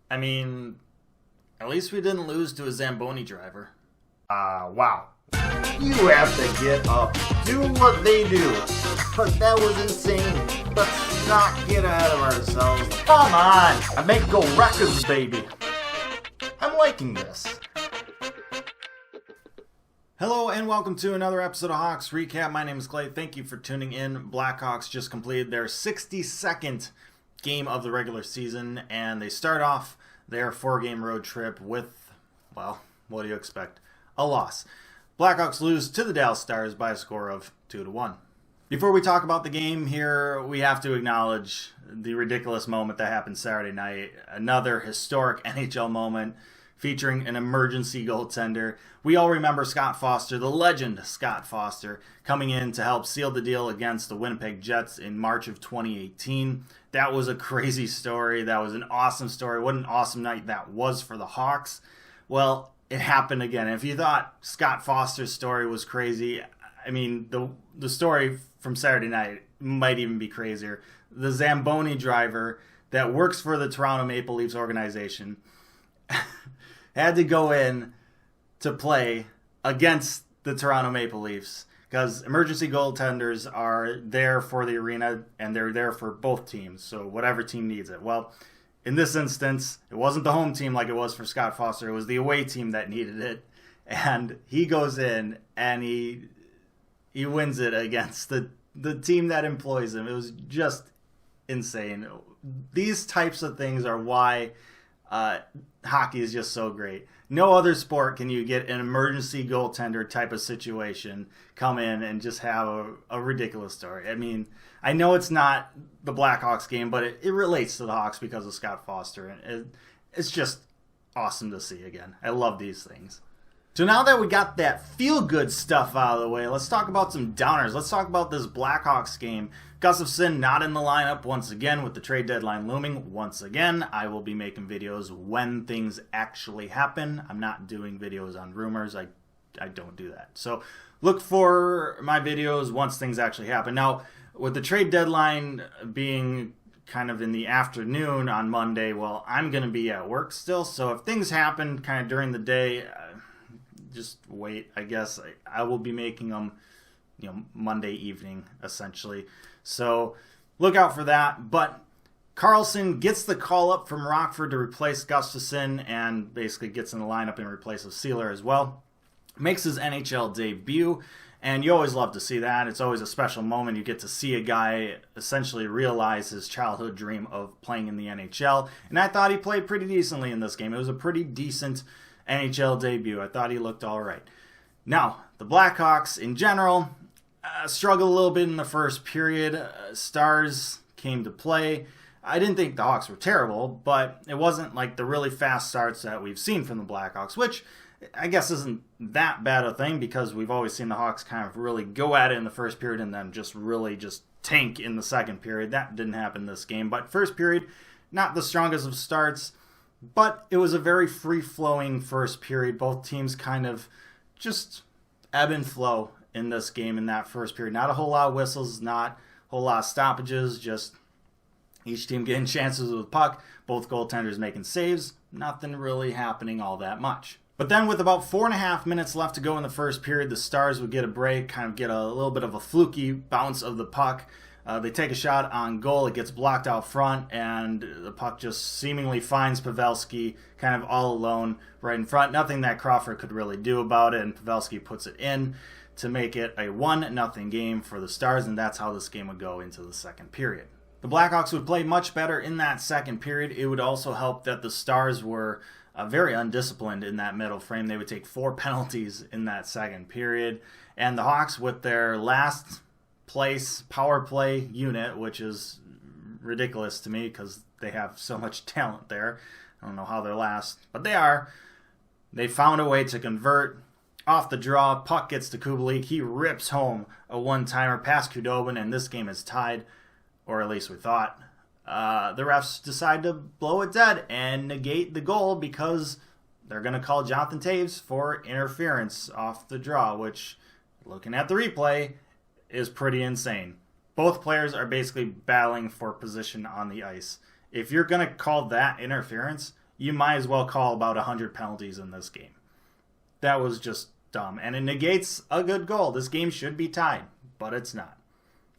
I mean, at least we didn't lose to a Zamboni driver. Wow. You have to get up, do what they do. But that was insane. Let's not get ahead of ourselves. Come on! I make go records, baby. I'm liking this. Hello and welcome to another episode of Hawks Recap. My name is Clay. Thank you for tuning in. Blackhawks just completed their 62nd game of the regular season, and they start off their 4-game road trip with, well, what do you expect? A loss. Blackhawks lose to the Dallas Stars by a score of 2-1. Before we talk about the game here, we have to acknowledge the ridiculous moment that happened Saturday night. Another historic NHL moment featuring an emergency goaltender. We all remember Scott Foster, the legend Scott Foster, coming in to help seal the deal against the Winnipeg Jets in March of 2018. That was a crazy story. That was an awesome story. What an awesome night that was for the Hawks. Well, it happened again. If you thought Scott Foster's story was crazy, I mean, the story from Saturday night might even be crazier. The Zamboni driver that works for the Toronto Maple Leafs organization had to go in to play against the Toronto Maple Leafs because emergency goaltenders are there for the arena and they're there for both teams, so whatever team needs it. Well, in this instance, it wasn't the home team like it was for Scott Foster. It was the away team that needed it, and he goes in and he wins it against the team that employs him. It was just insane. These types of things are why hockey is just so great. No other sport can you get an emergency goaltender type of situation, come in and just have a ridiculous story. I mean, I know it's not the Blackhawks game, but it relates to the Hawks because of Scott Foster. And it's just awesome to see again. I love these things. So now that we got that feel-good stuff out of the way, let's talk about some downers. Let's talk about this Blackhawks game. Gustafsson not in the lineup once again with the trade deadline looming. Once again, I will be making videos when things actually happen. I'm not doing videos on rumors. I don't do that. So look for my videos once things actually happen. Now, with the trade deadline being kind of in the afternoon on Monday, well, I'm going to be at work still. So if things happen kind of during the day, just wait, I guess. I will be making them, Monday evening, essentially. So look out for that. But Carlson gets the call up from Rockford to replace Gustafsson and basically gets in the lineup in replace of Sealer as well. Makes his NHL debut, and you always love to see that. It's always a special moment. You get to see a guy essentially realize his childhood dream of playing in the NHL. And I thought he played pretty decently in this game. It was a pretty decent NHL debut. I thought he looked all right. Now, the Blackhawks in general struggled a little bit in the first period. Stars came to play. I didn't think the Hawks were terrible, but it wasn't like the really fast starts that we've seen from the Blackhawks, which I guess isn't that bad a thing because we've always seen the Hawks kind of really go at it in the first period and then just tank in the second period. That didn't happen this game, but first period, not the strongest of starts. But it was a very free-flowing first period. Both teams kind of just ebb and flow in this game in that first period. Not a whole lot of whistles, not a whole lot of stoppages, just each team getting chances with the puck, both goaltenders making saves, nothing really happening all that much. But then with about 4.5 minutes left to go in the first period, the Stars would get a break, kind of get a little bit of a fluky bounce of the puck. They take a shot on goal. It gets blocked out front, and the puck just seemingly finds Pavelski kind of all alone right in front. Nothing that Crawford could really do about it, and Pavelski puts it in to make it a 1-0 game for the Stars, and that's how this game would go into the second period. The Blackhawks would play much better in that second period. It would also help that the Stars were very undisciplined in that middle frame. They would take 4 penalties in that second period, and the Hawks, with their last place power play unit, which is ridiculous to me because they have so much talent there. I don't know how they're last, but they are. They found a way to convert off the draw. Puck gets to Kubalik. He rips home a one-timer past Khudobin, and this game is tied, or at least we thought. The refs decide to blow it dead and negate the goal because they're going to call Jonathan Toews for interference off the draw, which, looking at the replay, is pretty insane. Both players are basically battling for position on the ice. If you're going to call that interference, you might as well call about 100 penalties in this game. That was just dumb, and it negates a good goal. This game should be tied, but it's not.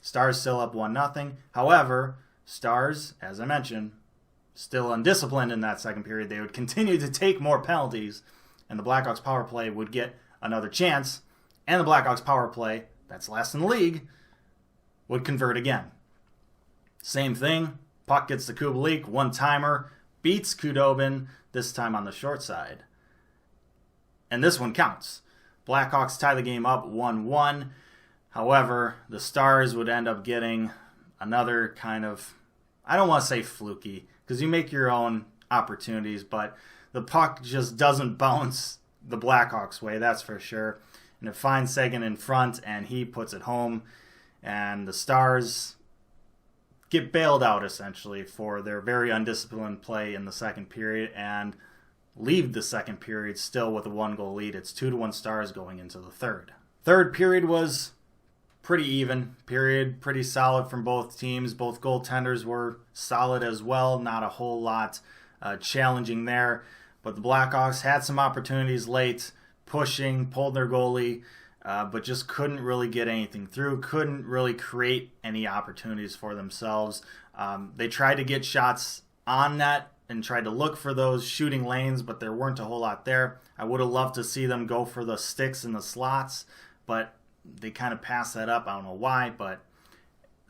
Stars still up 1-0. However, Stars, as I mentioned, still undisciplined in that second period. They would continue to take more penalties, and the Blackhawks power play would get another chance, and the Blackhawks power play, that's last in the league, would convert again. Same thing. Puck gets to Jakubczak, one-timer, beats Khudobin, this time on the short side. And this one counts. Blackhawks tie the game up 1-1. However, the Stars would end up getting another kind of, I don't want to say fluky, because you make your own opportunities, but the puck just doesn't bounce the Blackhawks way, that's for sure. And it finds Seguin in front, and he puts it home. And the Stars get bailed out, essentially, for their very undisciplined play in the second period, and leave the second period still with a 1-goal lead. It's 2-1 Stars going into the third. Third period was pretty even period, pretty solid from both teams. Both goaltenders were solid as well, not a whole lot challenging there. But the Blackhawks had some opportunities late, pushing, pulled their goalie, but just couldn't really get anything through, couldn't really create any opportunities for themselves. They tried to get shots on net and tried to look for those shooting lanes, but there weren't a whole lot there. I would have loved to see them go for the sticks in the slots, but they kind of passed that up. I don't know why, but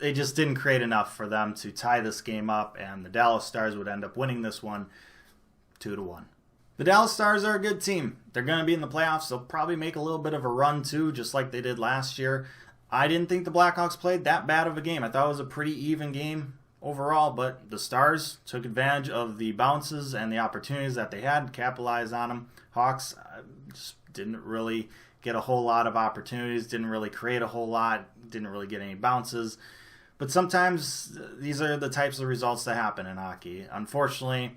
they just didn't create enough for them to tie this game up, and the Dallas Stars would end up winning this one 2-1. The Dallas Stars are a good team. They're going to be in the playoffs. They'll probably make a little bit of a run too, just like they did last year. I didn't think the Blackhawks played that bad of a game. I thought it was a pretty even game overall, but the Stars took advantage of the bounces and the opportunities that they had, capitalized on them. Hawks just didn't really get a whole lot of opportunities, didn't really create a whole lot, didn't really get any bounces. But sometimes these are the types of results that happen in hockey. Unfortunately,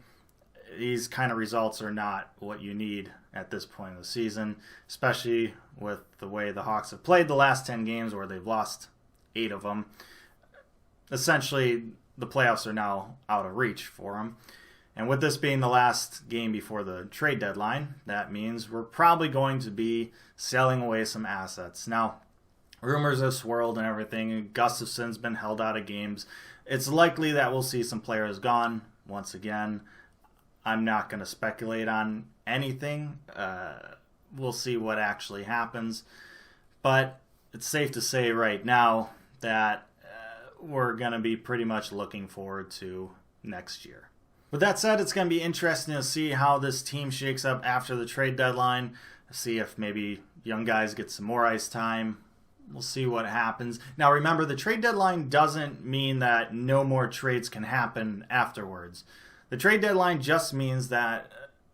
these kind of results are not what you need at this point of the season, especially with the way the Hawks have played the last 10 games where they've lost 8 of them. Essentially, the playoffs are now out of reach for them. And with this being the last game before the trade deadline, that means we're probably going to be selling away some assets. Now, rumors have swirled and everything. Gustafson's been held out of games. It's likely that we'll see some players gone once again. I'm not going to speculate on anything. We'll see what actually happens. But it's safe to say right now that we're going to be pretty much looking forward to next year. With that said, it's going to be interesting to see how this team shakes up after the trade deadline. See if maybe young guys get some more ice time. We'll see what happens. Now remember, the trade deadline doesn't mean that no more trades can happen afterwards. The trade deadline just means that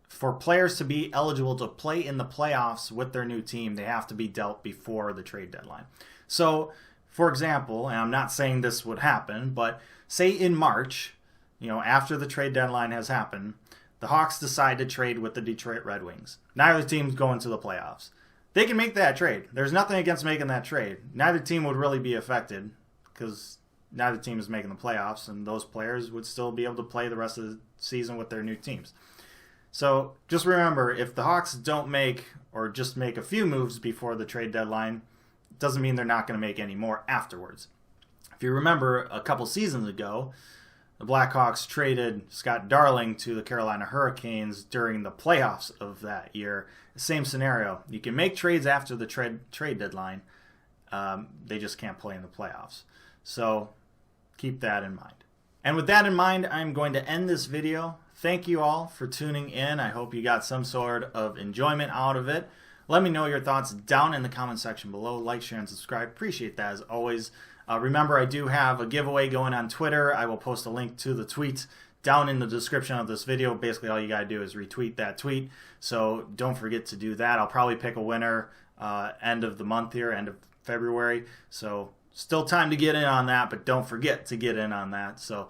for players to be eligible to play in the playoffs with their new team, they have to be dealt before the trade deadline. So, for example, and I'm not saying this would happen, but say in March, after the trade deadline has happened, the Hawks decide to trade with the Detroit Red Wings. Neither team's going to the playoffs. They can make that trade. There's nothing against making that trade. Neither team would really be affected because neither team is making the playoffs, and those players would still be able to play the rest of the season with their new teams. So just remember, if the Hawks don't make or just make a few moves before the trade deadline, it doesn't mean they're not going to make any more afterwards. If you remember a couple seasons ago, the Blackhawks traded Scott Darling to the Carolina Hurricanes during the playoffs of that year. Same scenario. You can make trades after the trade deadline. They just can't play in the playoffs. So keep that in mind. And with that in mind, I'm going to end this video. Thank you all for tuning in. I hope you got some sort of enjoyment out of it. Let me know your thoughts down in the comment section below. Like, share, and subscribe. Appreciate that as always. Remember, I do have a giveaway going on Twitter. I will post a link to the tweet down in the description of this video. Basically, all you got to do is retweet that tweet. So don't forget to do that. I'll probably pick a winner end of the month here, end of February. So still time to get in on that, but don't forget to get in on that. So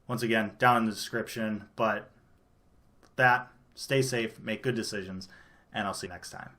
once again, down in the description. But with that, stay safe, make good decisions, and I'll see you next time.